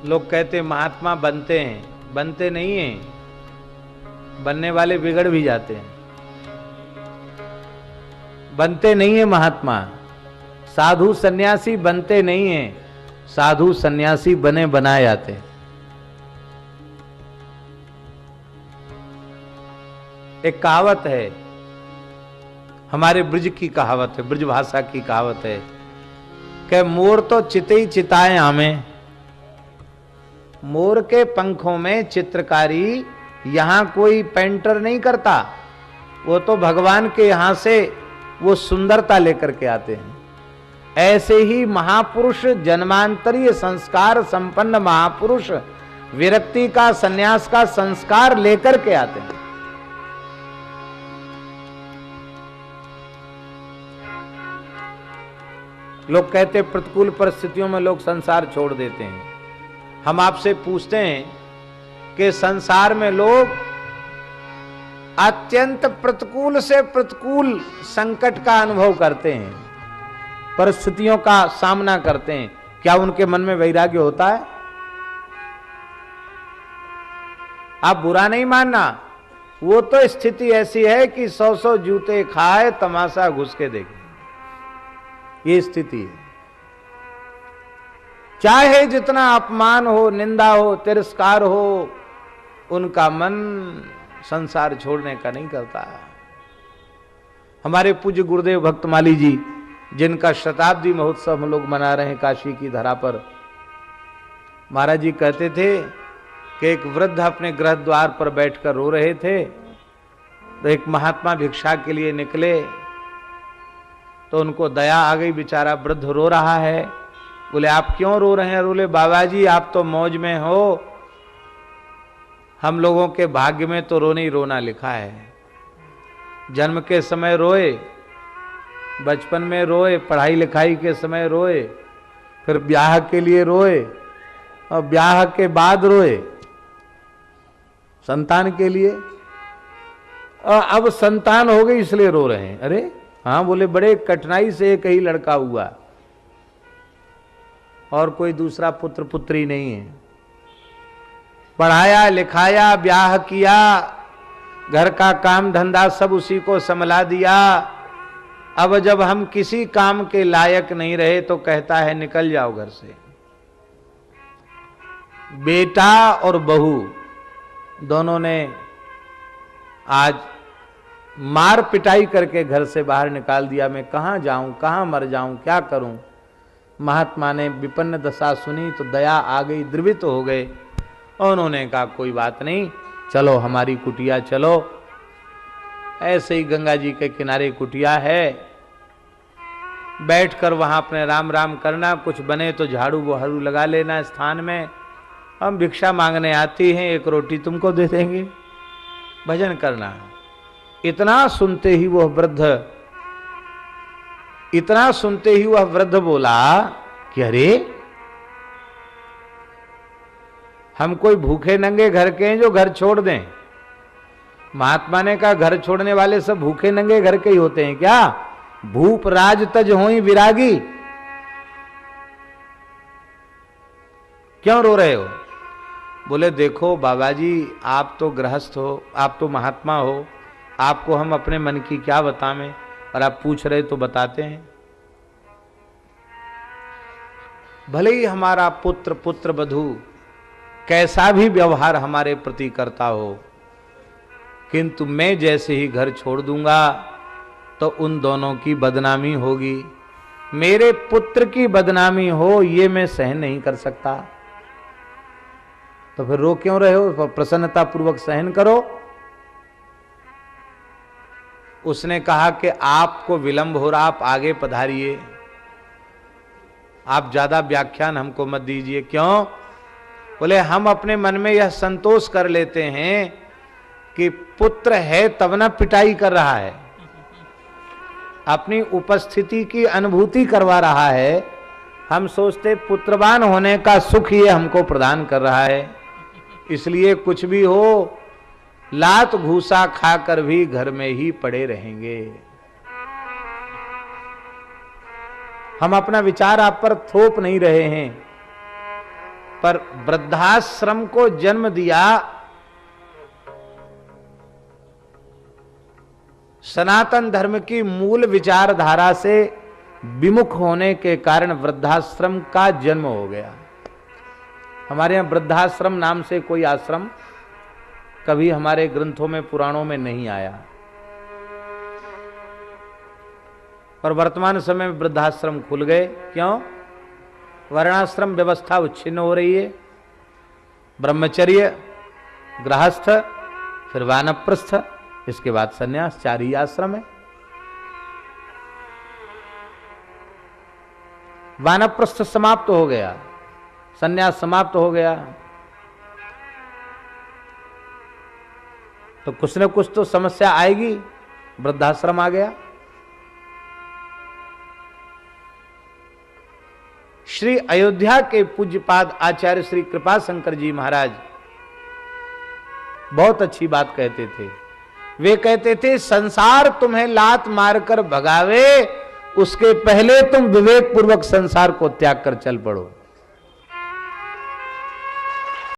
लोग कहते महात्मा बनते हैं, बनते नहीं हैं, बनने वाले बिगड़ भी जाते हैं। बनते नहीं है महात्मा, साधु सन्यासी बनते नहीं हैं, साधु सन्यासी बने बनाए जाते हैं। एक कहावत है, हमारे ब्रज की कहावत है, ब्रज भाषा की कहावत है कि मोर तो चिते ही चिताए आमे। मोर के पंखों में चित्रकारी यहां कोई पेंटर नहीं करता, वो तो भगवान के यहां से वो सुंदरता लेकर के आते हैं। ऐसे ही महापुरुष, जन्मांतरीय संस्कार संपन्न महापुरुष विरक्ति का, सन्यास का संस्कार लेकर के आते हैं। लोग कहते प्रतिकूल परिस्थितियों में लोग संसार छोड़ देते हैं। हम आपसे पूछते हैं कि संसार में लोग अत्यंत प्रतिकूल से प्रतिकूल संकट का अनुभव करते हैं, परिस्थितियों का सामना करते हैं, क्या उनके मन में वैराग्य होता है? आप बुरा नहीं मानना, वो तो स्थिति ऐसी है कि 100 जूते खाए तमाशा घुस के देखे, ये स्थिति है। चाहे जितना अपमान हो, निंदा हो, तिरस्कार हो, उनका मन संसार छोड़ने का नहीं करता। हमारे पूज्य गुरुदेव भक्तमाली जी, जिनका शताब्दी महोत्सव हम लोग मना रहे हैं काशी की धरा पर, महाराज जी कहते थे कि एक वृद्ध अपने गृह द्वार पर बैठकर रो रहे थे, तो एक महात्मा भिक्षा के लिए निकले, तो उनको दया आ गई, बेचारा वृद्ध रो रहा है। बोले आप क्यों रो रहे हैं? बोले बाबा जी आप तो मौज में हो, हम लोगों के भाग्य में तो रोना ही रोना लिखा है। जन्म के समय रोए, बचपन में रोए, पढ़ाई लिखाई के समय रोए, फिर ब्याह के लिए रोए, और ब्याह के बाद रोए संतान के लिए, और अब संतान हो गई इसलिए रो रहे हैं। अरे हाँ, बोले बड़े कठिनाई से एक ही लड़का हुआ और कोई दूसरा पुत्र पुत्री नहीं है। पढ़ाया लिखाया, ब्याह किया, घर का काम धंधा सब उसी को संभला दिया। अब जब हम किसी काम के लायक नहीं रहे तो कहता है निकल जाओ घर से। बेटा और बहू दोनों ने आज मार पिटाई करके घर से बाहर निकाल दिया। मैं कहां जाऊं, कहां मर जाऊं, क्या करूं? महात्मा ने विपन्न दशा सुनी तो दया आ गई, द्रवित हो गए, और उन्होंने कहा कोई बात नहीं, चलो हमारी कुटिया चलो। ऐसे ही गंगा जी के किनारे कुटिया है, बैठकर वहां अपने राम राम करना, कुछ बने तो झाड़ू बहारू लगा लेना स्थान में। हम भिक्षा मांगने आती हैं, एक रोटी तुमको दे देंगे, भजन करना। इतना सुनते ही वह वृद्ध बोला कि अरे हम कोई भूखे नंगे घर के हैं जो घर छोड़ दें? महात्मा ने कहा घर छोड़ने वाले सब भूखे नंगे घर के ही होते हैं क्या? भूप राज तज होई विरागी। क्यों रो रहे हो? बोले देखो बाबा जी, आप तो गृहस्थ हो, आप तो महात्मा हो, आपको हम अपने मन की क्या बताएं, और आप पूछ रहे तो बताते हैं। भले ही हमारा पुत्र पुत्र वधू कैसा भी व्यवहार हमारे प्रति करता हो, किंतु मैं जैसे ही घर छोड़ दूंगा तो उन दोनों की बदनामी होगी। मेरे पुत्र की बदनामी हो ये मैं सहन नहीं कर सकता। तो फिर रो क्यों रहे हो? प्रसन्नता पूर्वक सहन करो। उसने कहा कि आपको विलंब हो रहा, आप आगे पधारिए, आप ज्यादा व्याख्यान हमको मत दीजिए। क्यों? बोले हम अपने मन में यह संतोष कर लेते हैं कि पुत्र है तब ना पिटाई कर रहा है, अपनी उपस्थिति की अनुभूति करवा रहा है। हम सोचते पुत्रवान होने का सुख ये हमको प्रदान कर रहा है, इसलिए कुछ भी हो लात घूसा खाकर भी घर में ही पड़े रहेंगे। हम अपना विचार आप पर थोप नहीं रहे हैं, पर वृद्धाश्रम को जन्म दिया सनातन धर्म की मूल विचारधारा से विमुख होने के कारण वृद्धाश्रम का जन्म हो गया। हमारे यहां वृद्धाश्रम नाम से कोई आश्रम कभी हमारे ग्रंथों में पुराणों में नहीं आया, पर वर्तमान समय में वृद्धाश्रम खुल गए। क्यों? वर्णाश्रम व्यवस्था उच्छिन्न हो रही है। ब्रह्मचर्य, गृहस्थ, फिर वानप्रस्थ, इसके बाद सन्यास, 4 ही आश्रम है। वानप्रस्थ समाप्त हो गया, सन्यास समाप्त हो गया, तो कुछ न कुछ तो समस्या आएगी। वृद्धाश्रम आ गया। श्री अयोध्या के पूज्यपाद आचार्य श्री कृपा शंकर जी महाराज बहुत अच्छी बात कहते थे। वे कहते थे, संसार तुम्हें लात मारकर भगावे, उसके पहले तुम विवेक पूर्वक संसार को त्याग कर चल पड़ो।